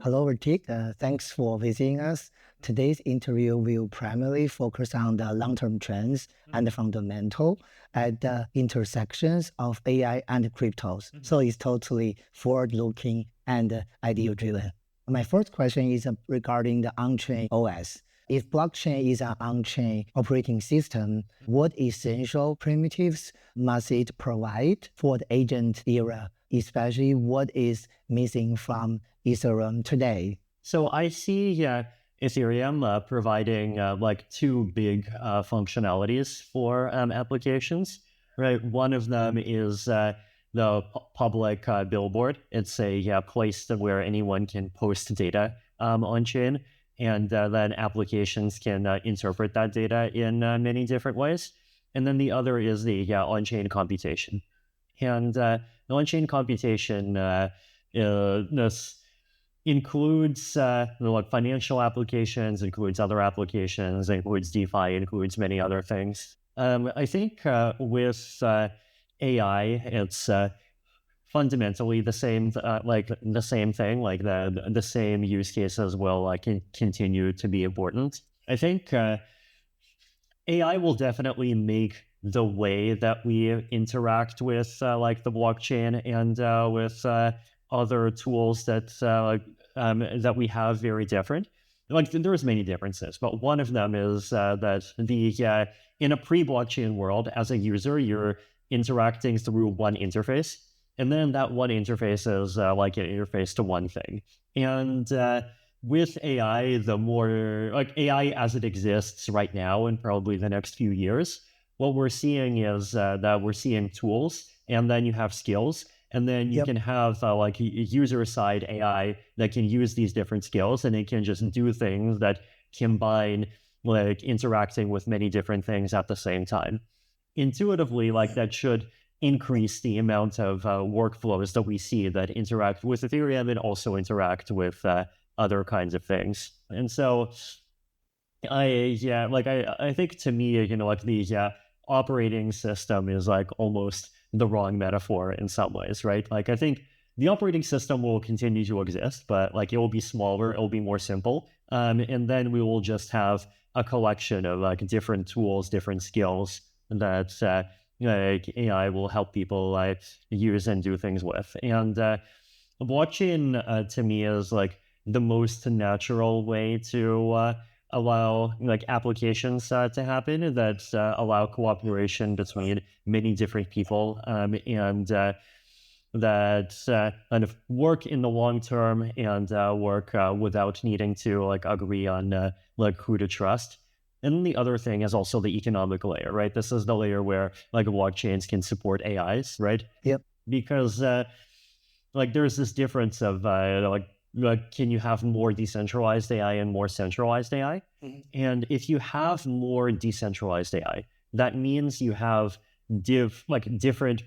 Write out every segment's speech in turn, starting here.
Hello, Ritik. Thanks for visiting us. Today's interview will primarily focus on the long-term trends and the fundamental at the intersections of AI and cryptos. So it's totally forward-looking and idea-driven. My first question is regarding the on-chain OS. If blockchain is an on-chain operating system, what essential primitives must it provide for the agent era, especially what is missing from Ethereum today? So I see Ethereum providing like two big functionalities for applications, right? One of them is the public billboard. It's a place where anyone can post data on chain, and then applications can interpret that data in many different ways. And then the other is the on-chain computation. And the on-chain computation this includes like financial applications, includes other applications, includes DeFi, includes many other things. I think with AI, it's fundamentally the same, like the same thing, like the same use cases will continue to be important. I think AI will definitely make the way that we interact with like the blockchain and with other tools that that we have very different. Like there's many differences, but one of them is that the in a pre-blockchain world, as a user, you're interacting through one interface, and then that one interface is like an interface to one thing. And with AI, the more like AI as it exists right now and probably the next few years, what we're seeing is that we're seeing tools, and then you have skills, and then you can have like user-side AI that can use these different skills, and it can just do things that combine like interacting with many different things at the same time. Intuitively, like that should increase the amount of workflows that we see that interact with Ethereum and also interact with other kinds of things. And so I think to me, like the operating system is like almost the wrong metaphor in some ways, right? Like I think the operating system will continue to exist, but like it will be smaller, it will be more simple. And then we will just have a collection of like different tools, different skills that like AI will help people like use and do things with. And blockchain to me is like the most natural way to allow like applications to happen that allow cooperation between many different people and that kind of work in the long term and work without needing to like agree on like who to trust. And the other thing is also the economic layer, right? This is the layer where like blockchains can support AIs, right? Yep. Because like there's this difference of like can you have more decentralized AI and more centralized AI? Mm-hmm. And if you have more decentralized AI, that means you have different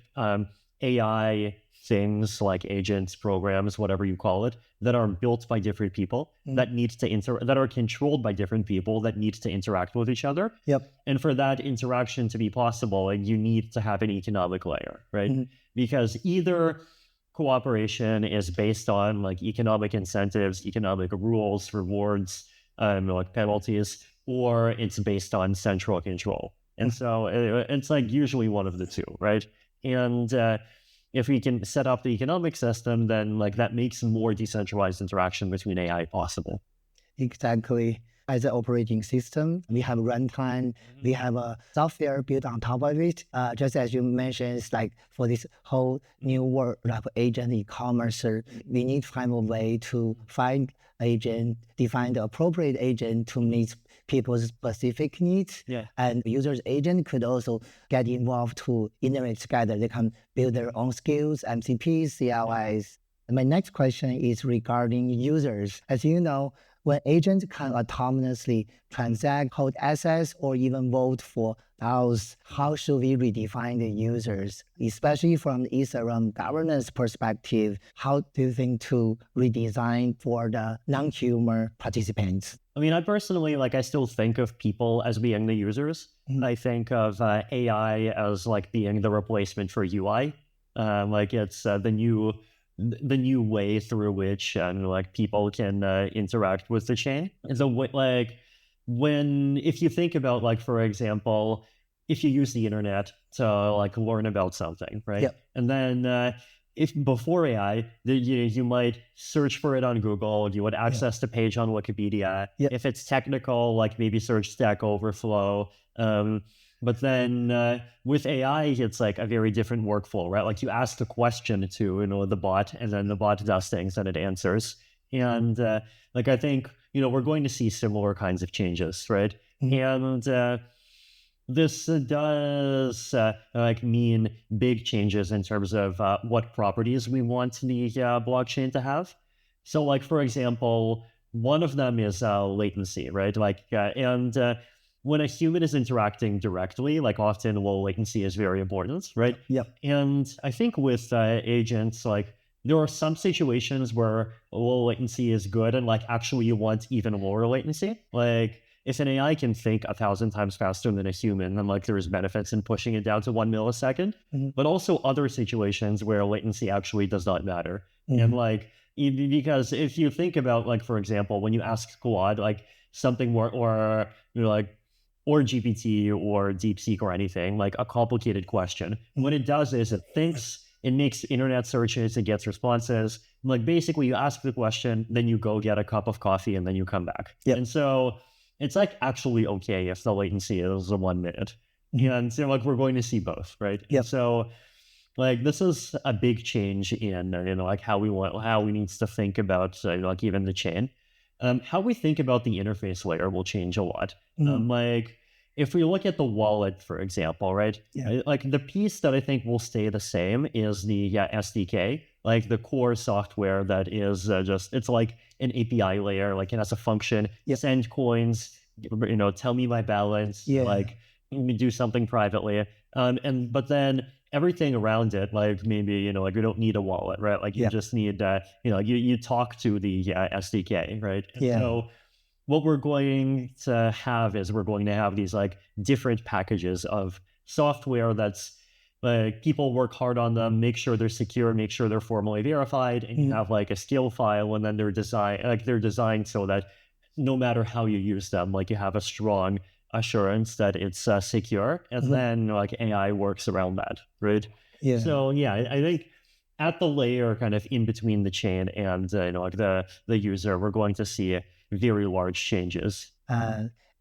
AI things like agents, programs, whatever you call it, that are built by different people that need to that are controlled by different people that need to interact with each other. Yep. And for that interaction to be possible, you need to have an economic layer, right? Mm-hmm. Because either cooperation is based on like economic incentives, economic rules, rewards, like penalties, or it's based on central control. And so it's like usually one of the two, right? And if we can set up the economic system, then like that makes more decentralized interaction between AI possible. Exactly. As an operating system, we have runtime, we have a software built on top of it. Just as you mentioned, it's like for this whole new world of agent e-commerce, we need to find a way to find agent, define the appropriate agent to meet people's specific needs. Yeah. And users agent could also get involved to integrate together. They can build their own skills, MCPs, CLIs. And my next question is regarding users. As you know, when agents can autonomously transact, hold assets, or even vote for DAOs, how should we redefine the users? Especially from the Ethereum governance perspective, how do you think to redesign for the non-human participants? I mean, I personally, like, I still think of people as being the users. Mm-hmm. I think of AI as like being the replacement for UI. Like it's the new the new way through which like people can interact with the chain. And so like if you think about, like, for example, if you use the internet to like learn about something, right? Yep. And then if before AI, you might search for it on Google, you would access the page on Wikipedia. Yep. If it's technical, like maybe search Stack Overflow. But then with AI, it's like a very different workflow, right? Like you ask the question to, the bot, and then the bot does things and it answers. And like I think, we're going to see similar kinds of changes, right? And this does like mean big changes in terms of what properties we want the blockchain to have. So like, for example, one of them is latency, right? Like, when a human is interacting directly, like often low latency is very important, right? Yep. And I think with agents, like there are some situations where low latency is good and like actually you want even lower latency. Like if an AI can think 1,000 times faster than a human, then like there's benefits in pushing it down to 1 millisecond, but also other situations where latency actually does not matter. And like, because if you think about, like, for example, when you ask Claude, like something more, or or GPT or DeepSeek or anything, like a complicated question, what it does is it thinks, it makes internet searches, it gets responses. Like basically you ask the question, then you go get a cup of coffee and then you come back. Yep. And so it's like actually okay if the latency is 1 minute. And so like we're going to see both, right? Yep. So like this is a big change in, like how we need to think about like even the chain. How we think about the interface layer will change a lot. Like if we look at the wallet, for example, right? Yeah. Like the piece that I think will stay the same is the SDK, like the core software that is just, it's like an API layer, like it has a function, send coins, tell me my balance, like do something privately. But then everything around it, like maybe, like you don't need a wallet, right? Like you just need, you talk to the SDK, right? And so what we're going to have is we're going to have these like different packages of software that's like people work hard on them, make sure they're secure, make sure they're formally verified, and you have like a skill file, and then they're designed so that no matter how you use them, like you have a strong assurance that it's secure, and then like AI works around that, right? Yeah. So I think at the layer kind of in between the chain and like the user, we're going to see very large changes.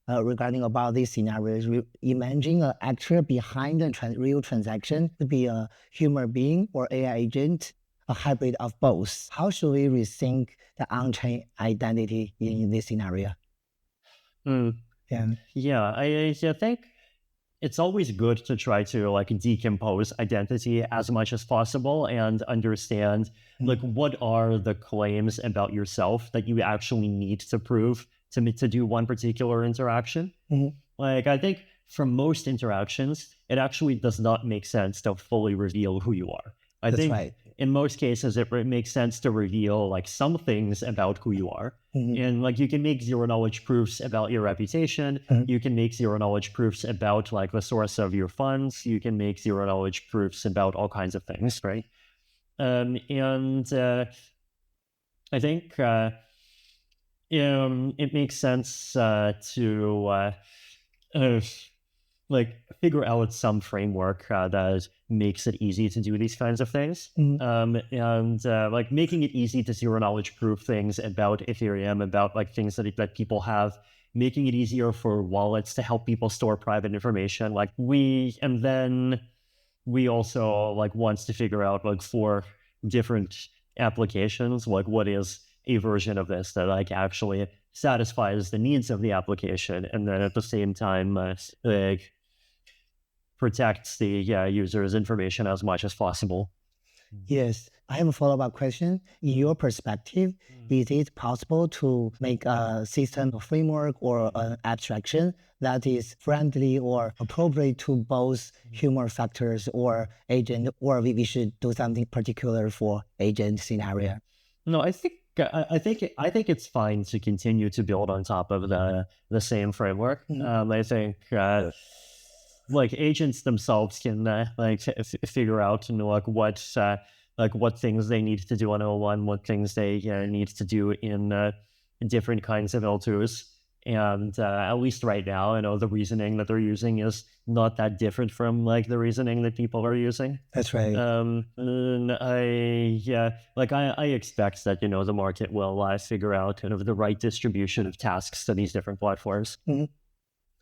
Regarding about these scenarios, imagine an actor behind a real transaction to be a human being or AI agent, a hybrid of both. How should we rethink the on-chain identity in this scenario? I think it's always good to try to like decompose identity as much as possible and understand like what are the claims about yourself that you actually need to prove to do one particular interaction. Like I think for most interactions, it actually does not make sense to fully reveal who you are. I think in most cases, it makes sense to reveal like some things about who you are. And like you can make zero knowledge proofs about your reputation. You can make zero knowledge proofs about like the source of your funds. You can make zero knowledge proofs about all kinds of things, right? I think it makes sense to like figure out some framework that makes it easy to do these kinds of things. Like making it easy to zero knowledge proof things about Ethereum, about like things that people have, making it easier for wallets to help people store private information. Like we also like wants to figure out like for different applications, like what is a version of this that like actually satisfies the needs of the application, and then at the same time like protects the user's information as much as possible. Yes, I have a follow-up question. In your perspective, is it possible to make a system, a framework, or an abstraction that is friendly or appropriate to both human factors or agent, or we should do something particular for agent scenario? No, I think it's fine to continue to build on top of the same framework. I think like agents themselves can like figure out like what like what things they need to do on L1, what things they need to do in different kinds of L2s. And at least right now, I know the reasoning that they're using is not that different from like the reasoning that people are using. That's right. And I expect that, the market will figure out kind of the right distribution of tasks to these different platforms. Mm-hmm.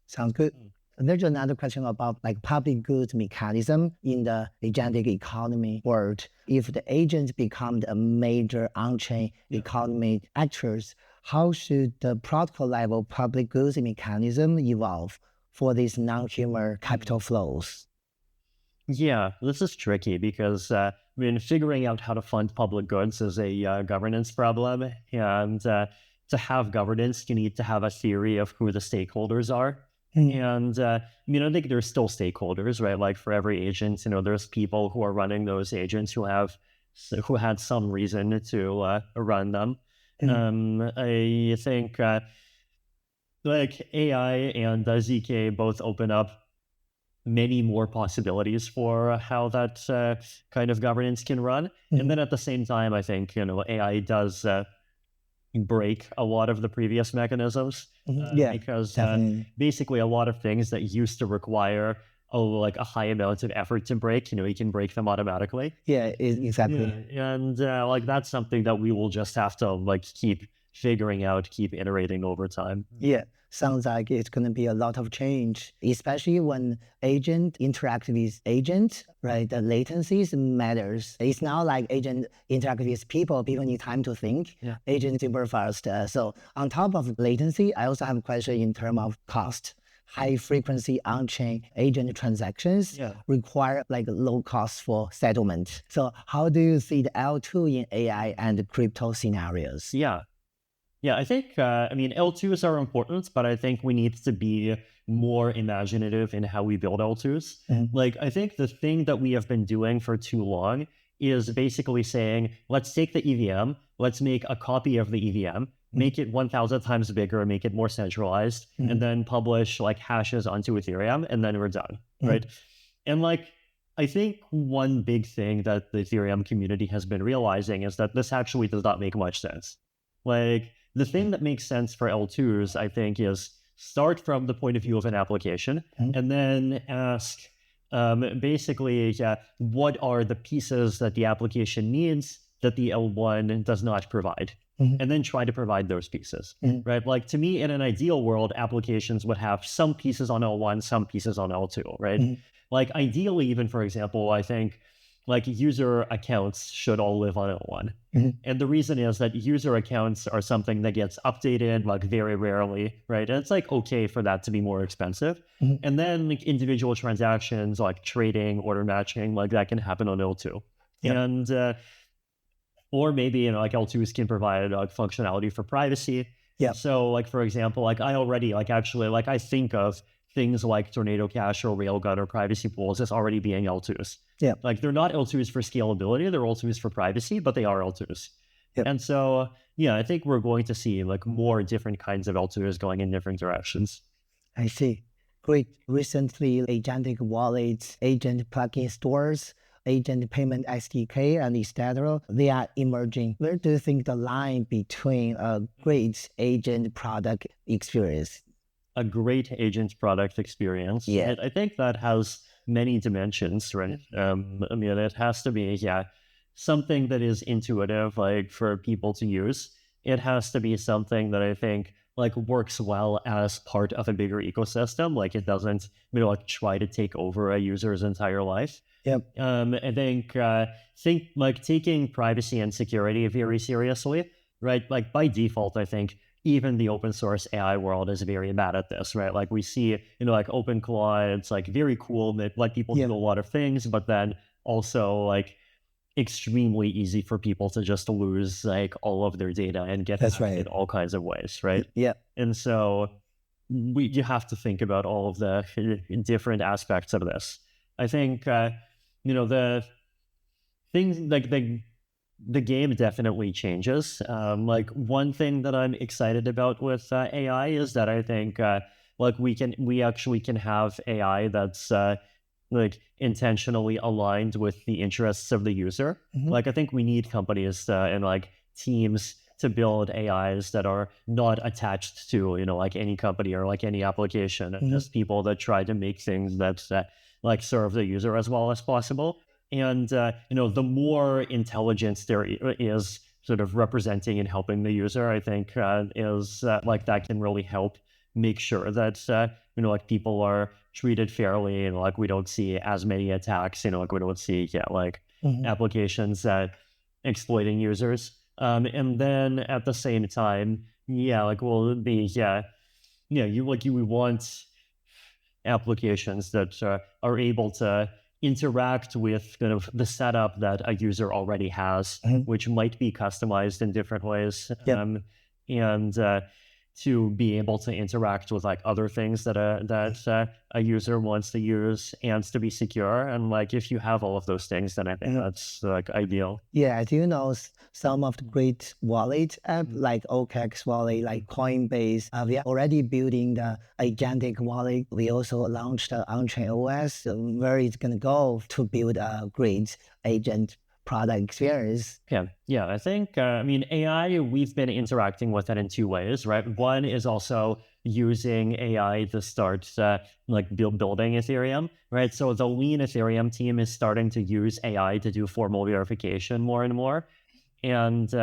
Sounds good. There's another question about like public goods mechanism in the agentic economy world. If the agents become a major on-chain economy actors, how should the protocol level public goods mechanism evolve for these non-human capital flows? Yeah, this is tricky because figuring out how to fund public goods is a governance problem. And to have governance, you need to have a theory of who the stakeholders are. And I think there's still stakeholders, right? Like for every agent, there's people who are running those agents who had some reason to run them. I think like AI and ZK both open up many more possibilities for how that kind of governance can run. And then at the same time, I think, AI does break a lot of the previous mechanisms because basically a lot of things that used to require a high amount of effort to break, you can break them automatically. Yeah, exactly. And that's something that we will just have to keep figuring out, keep iterating over time. Yeah, sounds like it's going to be a lot of change, especially when agent interact with agent, right? The latencies matters. It's not like agent interact with people need time to think. Yeah. Agent super fast. So on top of latency, I also have a question in terms of cost. High frequency on-chain agent transactions require low cost for settlement. So how do you see the L2 in AI and crypto scenarios? Yeah, I think, L2s are important, but I think we need to be more imaginative in how we build L2s. I think the thing that we have been doing for too long is basically saying, let's take the EVM, let's make a copy of the EVM, make it 1,000 times bigger, make it more centralized, and then publish hashes onto Ethereum, and then we're done, right? And I think one big thing that the Ethereum community has been realizing is that this actually does not make much sense. The thing that makes sense for L2s, I think, is start from the point of view of an application and then ask basically, what are the pieces that the application needs that the L1 does not provide? And then try to provide those pieces, right? To me, in an ideal world, applications would have some pieces on L1, some pieces on L2, right? Ideally, even, for example, I think user accounts should all live on L1. And the reason is that user accounts are something that gets updated very rarely, right? And it's okay for that to be more expensive. And then individual transactions trading, order matching, that can happen on L2. And or maybe L2s can provide functionality for privacy. So for example, I already I think of things like Tornado Cash or Railgun or privacy pools as already being L2s. They're not L2s for scalability, they're L2s for privacy, but they are L2s. And so, I think we're going to see more different kinds of L2s going in different directions. I see. Great. Recently, agentic wallets, agent plugin stores, agent payment SDK, and etc., they are emerging. Where do you think the line between a great agent product experience? A great agent product experience. Yeah. I think that has many dimensions, right? It has to be, something that is intuitive, for people to use. It has to be something that I think works well as part of a bigger ecosystem. It doesn't try to take over a user's entire life. I think taking privacy and security very seriously, right? By default, I think even the open source AI world is very bad at this, right? We see, OpenClaw, it's very cool that people do a lot of things, but then also extremely easy for people to just lose all of their data and get hacked in all kinds of ways, right? And so you have to think about all of the different aspects of this. I think, the things the game definitely changes. One thing that I'm excited about with AI is that I think we actually can have AI that's like intentionally aligned with the interests of the user. Like I think we need companies and like teams to build AIs that are not attached to, like any company or like any application, and just people that try to make things that like serve the user as well as possible. And, the more intelligence there is sort of representing and helping the user, I think is like that can really help make sure that, like people are treated fairly and like we don't see as many attacks, like we don't see, applications exploiting users. And then at the same time, like we'll be, you want applications that are able to interact with kind of the setup that a user already has, which might be customized in different ways. And to be able to interact with like other things that a user wants to use and to be secure. And like if you have all of those things, then I think that's like ideal. Yeah, do you know some of the great wallet app like OKX Wallet, like Coinbase? We are already building the agentic wallet. We also launched the on-chain OS, where it's going to go to build a great agent product experience. Yeah. I think, AI, we've been interacting with it in two ways, right? One is also using AI to start building Ethereum, right? So the lean Ethereum team is starting to use AI to do formal verification more and more. And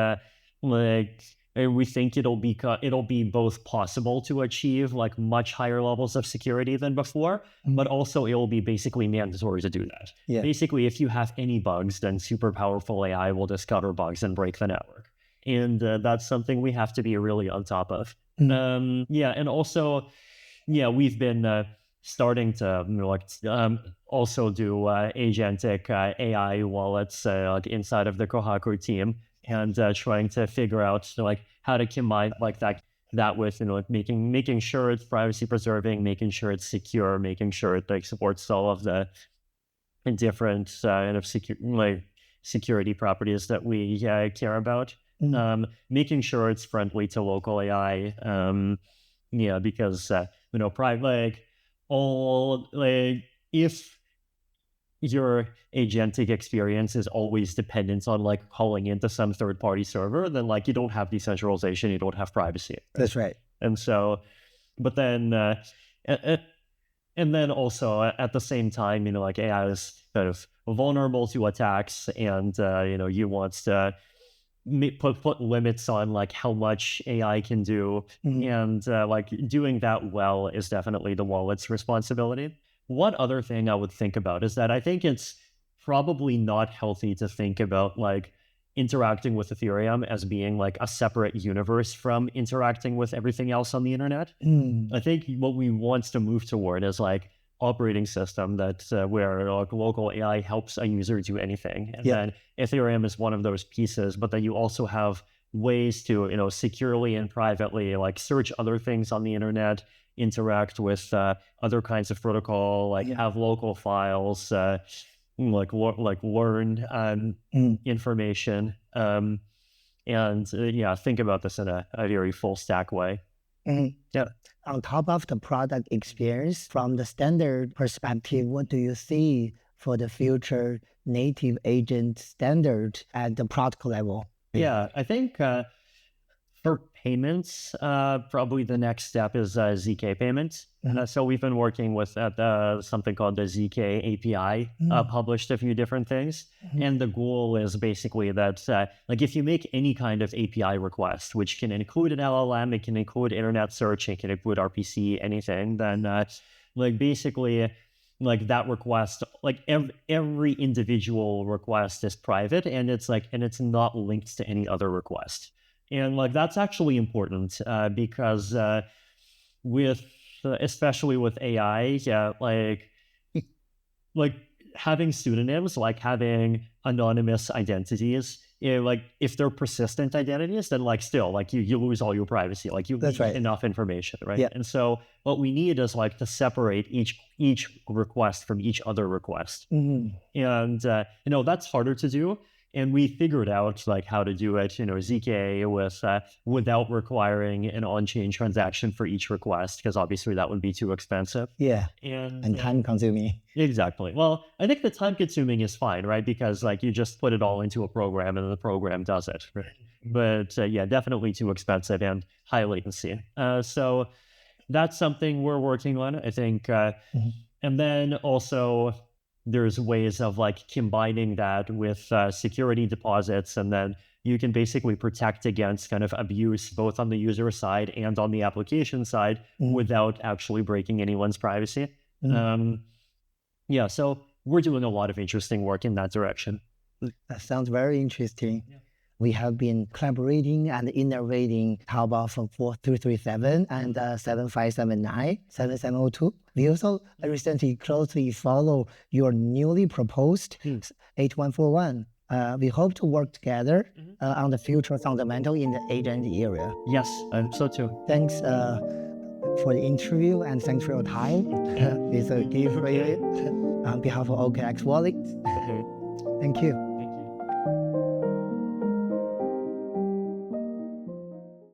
we think it'll be both possible to achieve like much higher levels of security than before, but also it will be basically mandatory to do that. Basically, if you have any bugs, then super powerful AI will discover bugs and break the network. And that's something we have to be really on top of. And also, we've been starting to also do agentic AI wallets inside of the Kohaku team, and trying to figure out how to combine that with making sure it's privacy preserving, making sure it's secure, making sure it supports all of the different security properties that we care about. Making sure it's friendly to local AI. Because if your agentic experience is always dependent on calling into some third-party server, then you don't have decentralization, you don't have privacy. Right? That's right. And so, but then, and then also at the same time, AI is kind of vulnerable to attacks, and you want to put limits on how much AI can do, and doing that well is definitely the wallet's responsibility. One other thing I would think about is that I think it's probably not healthy to think about interacting with Ethereum as being a separate universe from interacting with everything else on the internet. I think what we want to move toward is operating system that where local AI helps a user do anything. And then Ethereum is one of those pieces, but then you also have ways to, securely and privately search other things on the internet, interact with other kinds of protocol, have local files, learn information, and think about this in a very full stack way. On top of the product experience, from the standard perspective, what do you see for the future native agent standard at the product level? I think for payments, probably the next step is ZK payments. So we've been working with something called the ZK API, published a few different things. And the goal is basically that if you make any kind of API request, which can include an LLM, it can include internet search, it can include RPC, anything, then basically that request, every individual request is private, and it's not linked to any other request. And that's actually important because especially with AI, having pseudonyms, having anonymous identities, if they're persistent identities, then you lose all your privacy. You lose enough information, right? And so what we need is to separate each request from each other request. And that's harder to do. And we figured out like how to do it, ZK without requiring an on-chain transaction for each request, because obviously that would be too expensive. Yeah. And time consuming. Exactly. Well, I think the time consuming is fine, right? Because like you just put it all into a program and the program does it. Right? But yeah, definitely too expensive and high latency. So that's something we're working on, I think. And then also there's ways of like combining that with security deposits, and then you can basically protect against kind of abuse both on the user side and on the application side without actually breaking anyone's privacy. Yeah, so we're doing a lot of interesting work in that direction. That sounds very interesting. Yeah. We have been collaborating and innovating Taobao for 4337 and 7579, 7702. We also recently closely follow your newly proposed 8141. We hope to work together on the future fundamental in the agent area. Yes, so too. Thanks for the interview and thanks for your time. It's a gift for you on behalf of OKX Wallet. Thank you.